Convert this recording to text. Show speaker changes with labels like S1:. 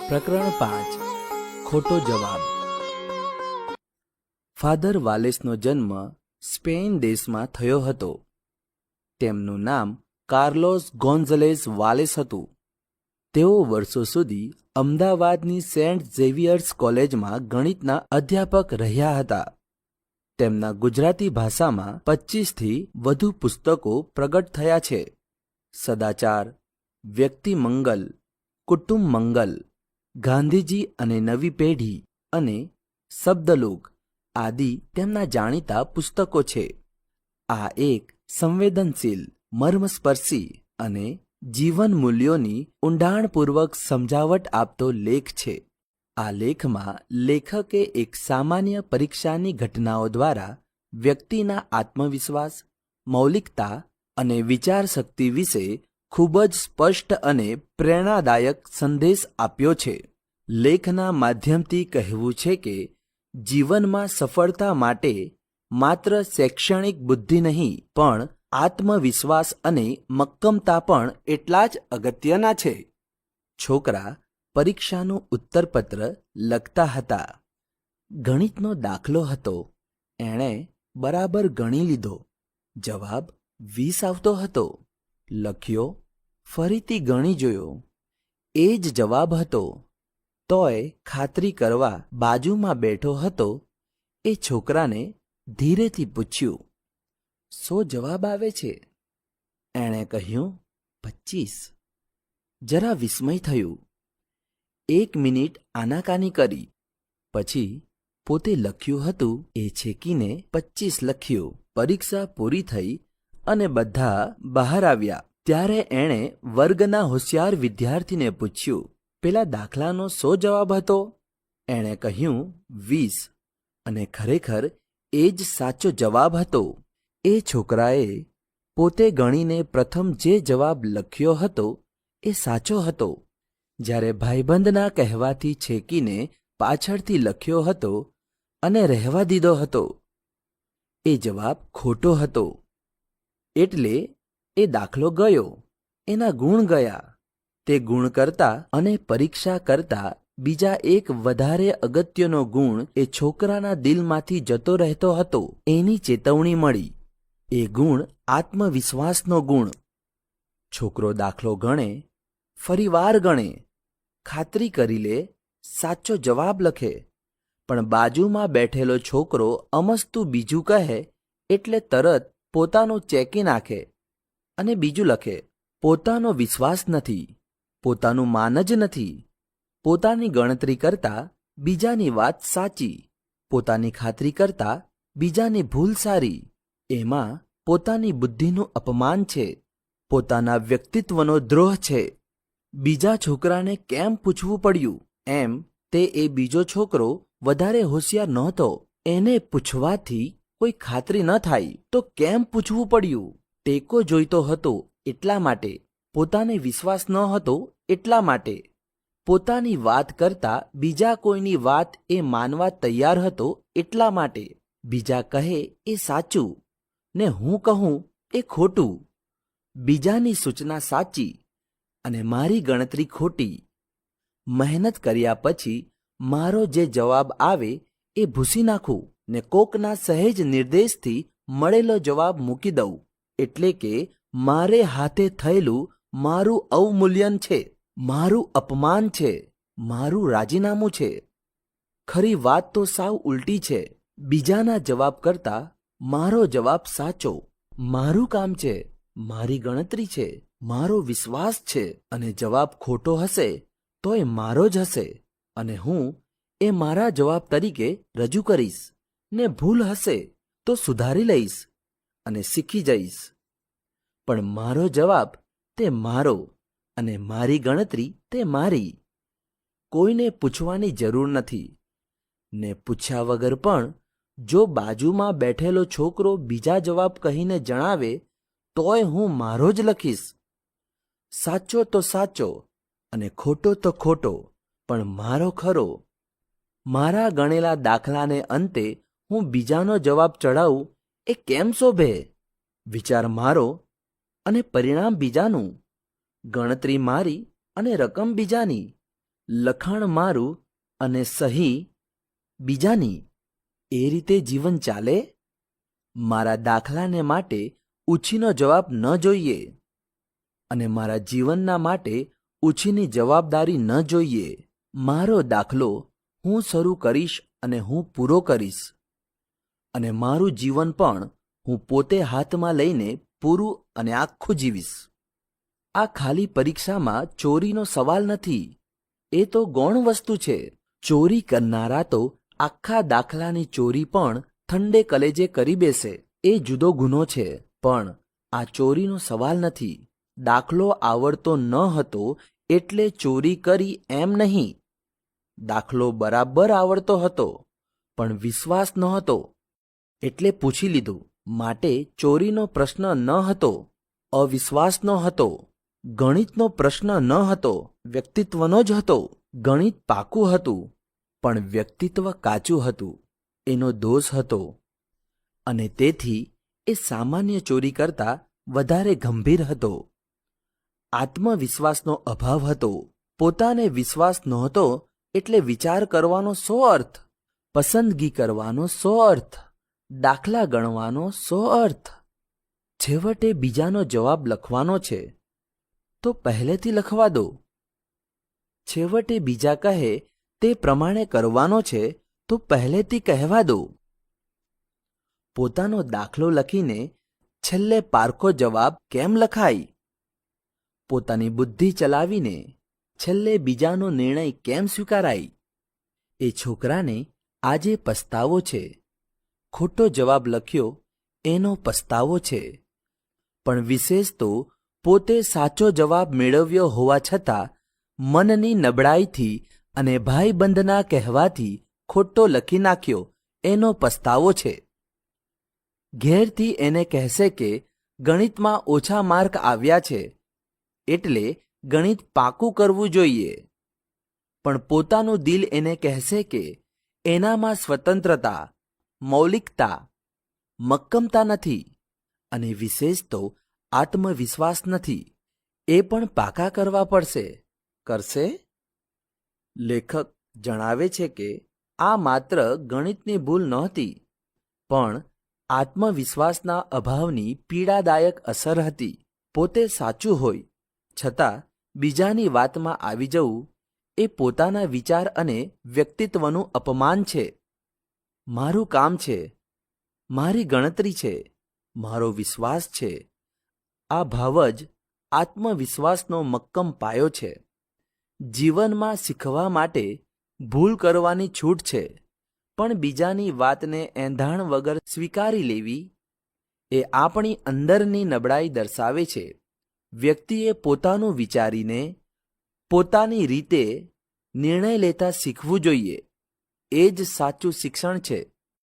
S1: પ્રકરણ 5 ખોટો જવાબ. ફાધર વાલેસનો જન્મ સ્પેન દેશમાં થયો હતો. તેમનું નામ કાર્લોસ ગોન્ઝલેસ વાલેસ હતું. તેઓ વર્ષો સુધી અમદાવાદની સેન્ટ ઝેવિયર્સ કોલેજમાં ગણિતના અધ્યાપક રહ્યા હતા. તેમના ગુજરાતી ભાષામાં 25થી વધુ પુસ્તકો પ્રગટ થયા છે. સદાચાર, વ્યક્તિ મંગલ, કુટુંબ મંગલ, ગાંધીજી અને નવી પેઢી અને શબ્દલોક આદિ તેમના જાણીતા પુસ્તકો છે. આ એક સંવેદનશીલ, મર્મસ્પર્શી અને જીવન મૂલ્યોની ઊંડાણપૂર્વક સમજાવટ આપતો લેખ છે. આ લેખમાં લેખકે એક સામાન્ય પરીક્ષાની ઘટનાઓ દ્વારા વ્યક્તિના આત્મવિશ્વાસ, મૌલિકતા અને વિચારશક્તિ વિશે ખૂબ જ સ્પષ્ટ અને પ્રેરણાદાયક સંદેશ આપ્યો છે. લેખના માધ્યમથી કહેવું છે કે જીવનમાં સફળતા માટે માત્ર શૈક્ષણિક બુદ્ધિ નહીં, પણ આત્મવિશ્વાસ અને મક્કમતા પણ એટલા જ અગત્યના છે. છોકરા પરીક્ષાનું ઉત્તરપત્ર લખતા હતા. ગણિતનો દાખલો હતો. એણે બરાબર ગણી લીધો. જવાબ 20 આવતો હતો. લખ્યો, ફરીથી ગણી જોયો. એ જ જવાબ હતો. તોય ખાતરી કરવા બાજુમાં બેઠો હતો એ છોકરાને ધીરેથી પૂછ્યું, 100 જવાબ આવે છે? એણે કહ્યું, 25. જરા વિસ્મય થયું. 1 મિનિટ આનાકાની કરી. પછી પોતે લખ્યું હતું એ છેકીને 25 લખ્યું. પરીક્ષા પૂરી થઈ અને બધા બહાર આવ્યા ત્યારે એણે વર્ગના હોશિયાર વિદ્યાર્થીને પૂછ્યું, પેલા દાખલાનો 100 જવાબ હતો? એણે કહ્યું 20, અને ખરેખર એ જ સાચો જવાબ હતો. એ છોકરાએ પોતે ગણીને પ્રથમ જે જવાબ લખ્યો હતો એ સાચો હતો. જ્યારે ભાઈબંધના કહેવાથી છેકીને પાછળથી લખ્યો હતો અને રહેવા દીધો હતો, એ જવાબ ખોટો હતો. એટલે એ દાખલો ગયો, એના ગુણ ગયા. તે ગુણ કરતા અને પરીક્ષા કરતા બીજા એક વધારે અગત્યનો ગુણ એ છોકરાના દિલમાંથી જતો રહેતો હતો. એની ચેતવણી મળી. એ ગુણ આત્મવિશ્વાસનો ગુણ. છોકરો દાખલો ગણે, ફરીવાર ગણે, ખાતરી કરી લે, સાચો જવાબ લખે. પણ બાજુમાં બેઠેલો છોકરો અમસ્તું બીજું કહે એટલે તરત પોતાનું ચેકી નાખે અને બીજું લખે. પોતાનો વિશ્વાસ નથી, પોતાનું માન જ નથી. પોતાની ગણતરી કરતા બીજાની વાત સાચી, પોતાની ખાતરી કરતા બીજાની ભૂલ સારી. એમાં પોતાની બુદ્ધિનું અપમાન છે, પોતાના વ્યક્તિત્વનો દ્રોહ છે. બીજા છોકરાને કેમ પૂછવું પડ્યું એમ તે એ બીજો છોકરો વધારે હોશિયાર નહોતો. એને પૂછવાથી કોઈ ખાતરી ન થાય તો કેમ પૂછવું પડ્યું? ટેકો જોઈતો હતો એટલા માટે, પોતાને વિશ્વાસ ન હતો એટલા માટે. પોતાની વાત કરતા બીજા કોઈની વાત એ માનવા તૈયાર હતો એટલા માટે. બીજા કહે એ સાચું ને હું કહું એ ખોટું. બીજાની સૂચના સાચી અને મારી ગણતરી ખોટી. મહેનત કર્યા પછી મારો જે જવાબ આવે એ ભૂસી નાખું ને કોકના સહેજ નિર્દેશથી મળેલો જવાબ મૂકી દઉં. એટલે કે મારે હાથે થયેલું મારું અવમૂલ્યન છે, મારું અપમાન છે, મારું રાજીનામું છે. ખરી વાત તો સાવ ઉલટી છે. બીજાના જવાબ કરતા મારો જવાબ સાચો. મારું કામ છે, મારી ગણતરી છે, મારો વિશ્વાસ છે. અને જવાબ ખોટો હશે તોય મારો જ હશે અને હું એ મારા જવાબ તરીકે રજૂ કરીશ ને ભૂલ હશે તો સુધારી લઈશ અને શીખી જઈશ. પણ મારો જવાબ તે મારો અને મારી ગણતરી તે મારી. કોઈને પૂછવાની જરૂર નથી. ને પૂછ્યા વગર પણ જો બાજુમાં બેઠેલો છોકરો બીજા જવાબ કહીને જણાવે તોય હું મારો જ લખીશ. સાચો તો સાચો અને ખોટો તો ખોટો, પણ મારો ખરો. મારા ગણેલા દાખલાને અંતે હું બીજાનો જવાબ ચડાવું એ કેમ શોભે? વિચાર મારો અને પરિણામ બીજાનું, ગણતરી મારી અને રકમ બીજાની. લખાણ મારું અને સહી બીજાની, એ રીતે જીવન ચાલે? મારા દાખલાને માટે ઉછીનો જવાબ ન જોઈએ અને મારા જીવનના માટે ઉછીની જવાબદારી ન જોઈએ. મારો દાખલો હું શરૂ કરીશ અને હું પૂરો કરીશ, અને મારું જીવન પણ હું પોતે હાથમાં લઈને પૂરું અને આખું જીવીશ. આ ખાલી પરીક્ષામાં ચોરીનો સવાલ નથી. એ તો ગૌણ વસ્તુ છે. ચોરી કરનારા તો આખા દાખલાની ચોરી પણ ઠંડે કલેજે કરી બેસે. એ જુદો ગુનો છે. પણ આ ચોરીનો સવાલ નથી. દાખલો આવડતો ન હતો એટલે ચોરી કરી એમ નહીં. દાખલો બરાબર આવડતો હતો, પણ વિશ્વાસ નહોતો એટલે પૂછી લીધું. માટે ચોરીનો પ્રશ્ન ન હતો, અવિશ્વાસનો હતો. ગણિતનો પ્રશ્ન ન હતો, વ્યક્તિત્વનો જ હતો. ગણિત પાકું હતું, પણ વ્યક્તિત્વ કાચું હતું. એનો દોષ હતો, અને તેથી એ સામાન્ય ચોરી કરતાં વધારે ગંભીર હતો. આત્મવિશ્વાસનો અભાવ હતો. પોતાને વિશ્વાસ નહોતો એટલે વિચાર કરવાનો શો અર્થ? પસંદગી કરવાનો શો અર્થ? દાખલા ગણવાનો શો અર્થ? છેવટે બીજાનો જવાબ લખવાનો છે તો પહેલેથી લખવા દો. છેવટે બીજા કહે તે પ્રમાણે કરવાનો છે તો પહેલેથી કહેવા દો. પોતાનો દાખલો લખીને છેલ્લે પારખો જવાબ કેમ લખાય? પોતાની બુદ્ધિ ચલાવીને છેલ્લે બીજાનો નિર્ણય કેમ સ્વીકારાય? એ છોકરાને આજે પસ્તાવો છે. ખોટો જવાબ લખ્યો એનો પસ્તાવો છે. પણ વિશેષ તો પોતે સાચો જવાબ મેળવ્યો હોવા છતાં મનની નબળાઈથી અને ભાઈબંધના કહેવાથી ખોટો લખી નાખ્યો એનો પસ્તાવો છે. ઘેરથી એને કહેશે કે ગણિતમાં ઓછા માર્ક આવ્યા છે એટલે ગણિત પાકું કરવું જોઈએ, પણ પોતાનું દિલ એને કહેશે કે એનામાં સ્વતંત્રતા, મૌલિકતા, મક્કમતા નથી અને વિશેષ તો આત્મવિશ્વાસ નથી. એ પણ પાકા કરવા પડશે. કરશે? લેખક જણાવે છે કે આ માત્ર ગણિતની ભૂલ નહોતી, પણ આત્મવિશ્વાસના અભાવની પીડાદાયક અસર હતી. પોતે સાચું હોય છતાં બીજાની વાતમાં આવી જવું એ પોતાના વિચાર અને વ્યક્તિત્વનું અપમાન છે. મારું કામ છે, મારી ગણતરી છે, મારો વિશ્વાસ છે. આ ભાવ જ આત્મવિશ્વાસનો મક્કમ પાયો છે. જીવનમાં શીખવા માટે ભૂલ કરવાની છૂટ છે, પણ બીજાની વાતને એંધાણ વગર સ્વીકારી લેવી એ આપણી અંદરની નબળાઈ દર્શાવે છે. વ્યક્તિએ પોતાનું વિચારીને પોતાની રીતે નિર્ણય લેતા શીખવું જોઈએ. એ જ સાચું શિક્ષણ છે.